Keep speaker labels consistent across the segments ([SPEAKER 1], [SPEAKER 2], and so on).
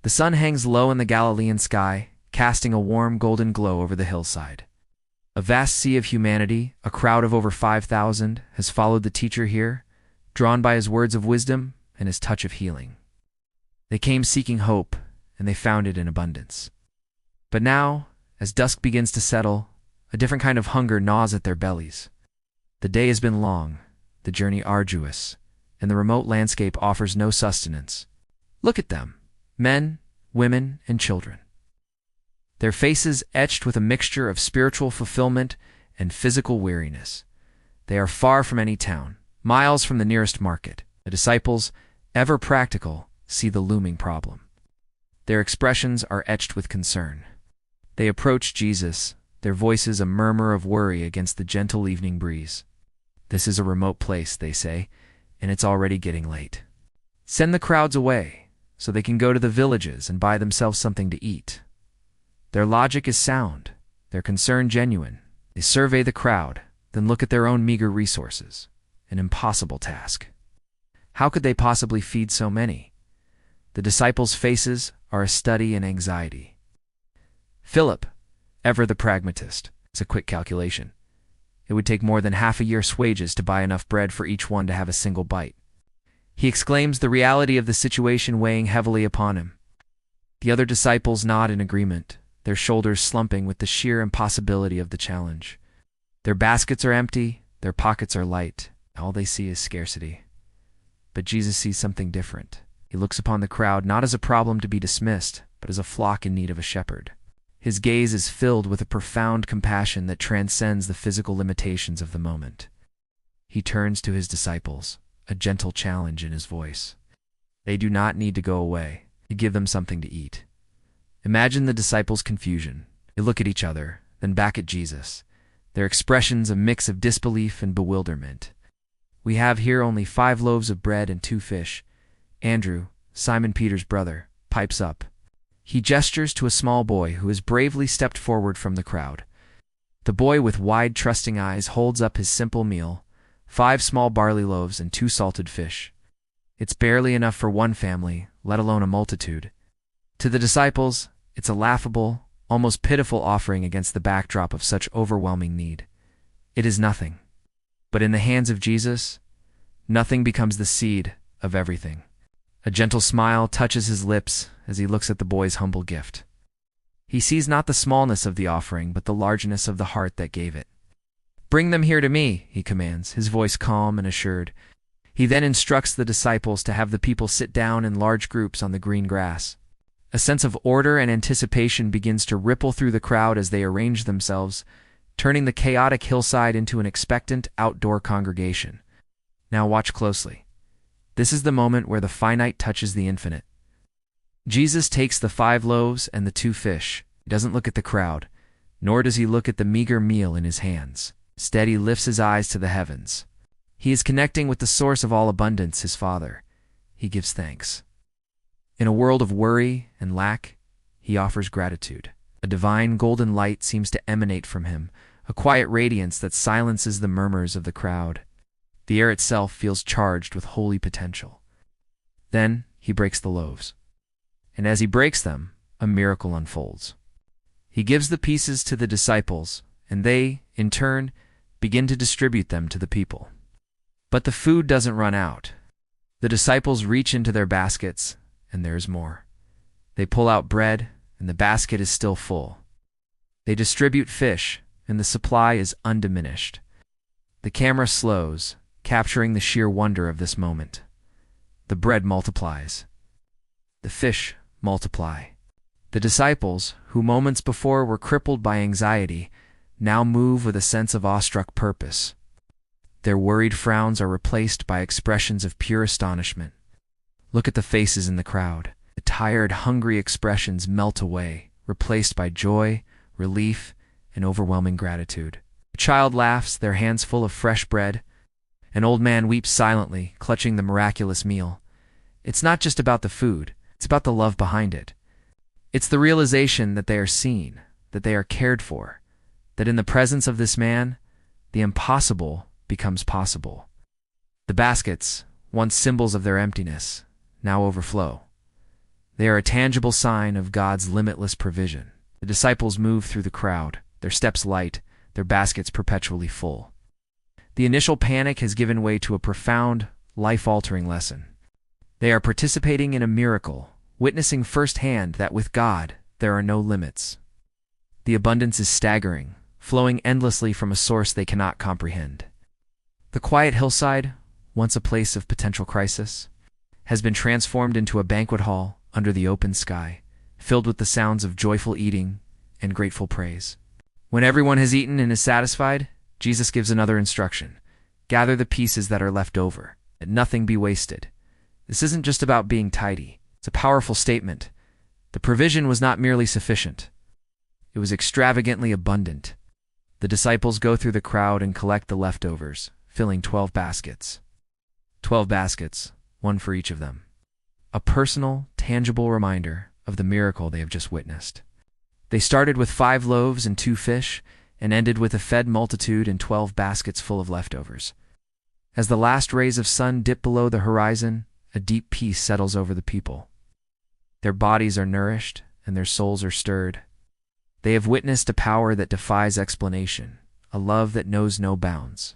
[SPEAKER 1] The sun hangs low in the Galilean sky, casting a warm golden glow over the hillside. A vast sea of humanity, a crowd of over 5,000, has followed the teacher here, drawn by his words of wisdom and his touch of healing. They came seeking hope, and they found it in abundance. But now, as dusk begins to settle, a different kind of hunger gnaws at their bellies. The day has been long, the journey arduous, and the remote landscape offers no sustenance. Look at them, men, women, and children. Their faces etched with a mixture of spiritual fulfillment and physical weariness. They are far from any town, miles from the nearest market. The disciples, ever practical, see the looming problem. Their expressions are etched with concern. They approach Jesus, their voices a murmur of worry against the gentle evening breeze. "This is a remote place," they say, "and it's already getting late. Send the crowds away, so they can go to the villages and buy themselves something to eat." Their logic is sound, their concern genuine. They survey the crowd, then look at their own meager resources. An impossible task. How could they possibly feed so many? The disciples' faces are a study in anxiety. Philip, ever the pragmatist, is a quick calculation. It would take more than half a year's wages to buy enough bread for each one to have a single bite. He exclaims, the reality of the situation weighing heavily upon him. The other disciples nod in agreement, their shoulders slumping with the sheer impossibility of the challenge. Their baskets are empty, their pockets are light. All they see is scarcity. But Jesus sees something different. He looks upon the crowd not as a problem to be dismissed, but as a flock in need of a shepherd. His gaze is filled with a profound compassion that transcends the physical limitations of the moment. He turns to his disciples, a gentle challenge in his voice. They do not need to go away. You give them something to eat. Imagine the disciples' confusion. They look at each other, then back at Jesus. Their expressions a mix of disbelief and bewilderment. "We have here only 5 loaves of bread and 2 fish. Andrew, Simon Peter's brother, pipes up. He gestures to a small boy who has bravely stepped forward from the crowd. The boy with wide, trusting eyes holds up his simple meal, 5 small barley loaves and 2 salted fish. It's barely enough for one family, let alone a multitude. To the disciples, it's a laughable, almost pitiful offering against the backdrop of such overwhelming need. It is nothing. But in the hands of Jesus, nothing becomes the seed of everything. A gentle smile touches his lips as he looks at the boy's humble gift. He sees not the smallness of the offering, but the largeness of the heart that gave it. "Bring them here to me," he commands, his voice calm and assured. He then instructs the disciples to have the people sit down in large groups on the green grass. A sense of order and anticipation begins to ripple through the crowd as they arrange themselves, turning the chaotic hillside into an expectant outdoor congregation. Now watch closely. This is the moment where the finite touches the infinite. Jesus takes the 5 loaves and the 2 fish. He doesn't look at the crowd, nor does he look at the meager meal in his hands. Instead, he lifts his eyes to the heavens. He is connecting with the source of all abundance, his Father. He gives thanks. In a world of worry and lack, he offers gratitude. A divine golden light seems to emanate from him, a quiet radiance that silences the murmurs of the crowd. The air itself feels charged with holy potential. Then he breaks the loaves. And as he breaks them, a miracle unfolds. He gives the pieces to the disciples, and they, in turn, begin to distribute them to the people. But the food doesn't run out. The disciples reach into their baskets, and there's more. They pull out bread, and the basket is still full. They distribute fish, and the supply is undiminished. The camera slows, capturing the sheer wonder of this moment. The bread multiplies. The fish multiply. The disciples, who moments before were crippled by anxiety, now move with a sense of awestruck purpose. Their worried frowns are replaced by expressions of pure astonishment. Look at the faces in the crowd. The tired, hungry expressions melt away, replaced by joy, relief, and overwhelming gratitude. A child laughs, their hands full of fresh bread. An old man weeps silently, clutching the miraculous meal. It's not just about the food, it's about the love behind it. It's the realization that they are seen, that they are cared for, that in the presence of this man, the impossible becomes possible. The baskets, once symbols of their emptiness, now overflow. They are a tangible sign of God's limitless provision. The disciples move through the crowd, their steps light, their baskets perpetually full. The initial panic has given way to a profound, life-altering lesson. They are participating in a miracle, witnessing firsthand that with God, there are no limits. The abundance is staggering, flowing endlessly from a source they cannot comprehend. The quiet hillside, once a place of potential crisis, has been transformed into a banquet hall under the open sky, filled with the sounds of joyful eating and grateful praise. When everyone has eaten and is satisfied, Jesus gives another instruction: gather the pieces that are left over, that nothing be wasted. This isn't just about being tidy. It's a powerful statement. The provision was not merely sufficient. It was extravagantly abundant. The disciples go through the crowd and collect the leftovers, filling 12 baskets. 12 baskets, one for each of them. A personal, tangible reminder of the miracle they have just witnessed. They started with 5 loaves and 2 fish, and ended with a fed multitude and 12 baskets full of leftovers. As the last rays of sun dip below the horizon, a deep peace settles over the people. Their bodies are nourished, and their souls are stirred. They have witnessed a power that defies explanation, a love that knows no bounds.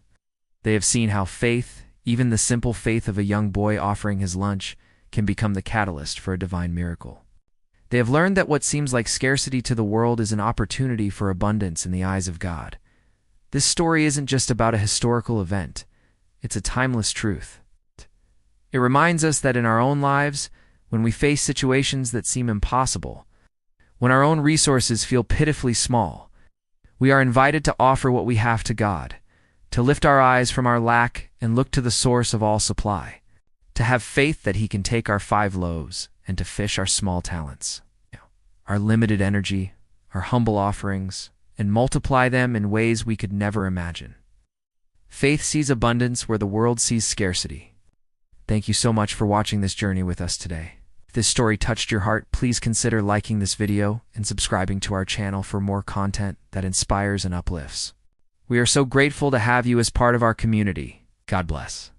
[SPEAKER 1] They have seen how faith, even the simple faith of a young boy offering his lunch, can become the catalyst for a divine miracle. They have learned that what seems like scarcity to the world is an opportunity for abundance in the eyes of God. This story isn't just about a historical event. It's a timeless truth. It reminds us that in our own lives, when we face situations that seem impossible, when our own resources feel pitifully small, we are invited to offer what we have to God, to lift our eyes from our lack and look to the source of all supply, to have faith that He can take our 5 loaves and to fish our small talents, our limited energy, our humble offerings, and multiply them in ways we could never imagine. Faith sees abundance where the world sees scarcity. Thank you so much for watching this journey with us today. If this story touched your heart, please consider liking this video and subscribing to our channel for more content that inspires and uplifts. We are so grateful to have you as part of our community. God bless.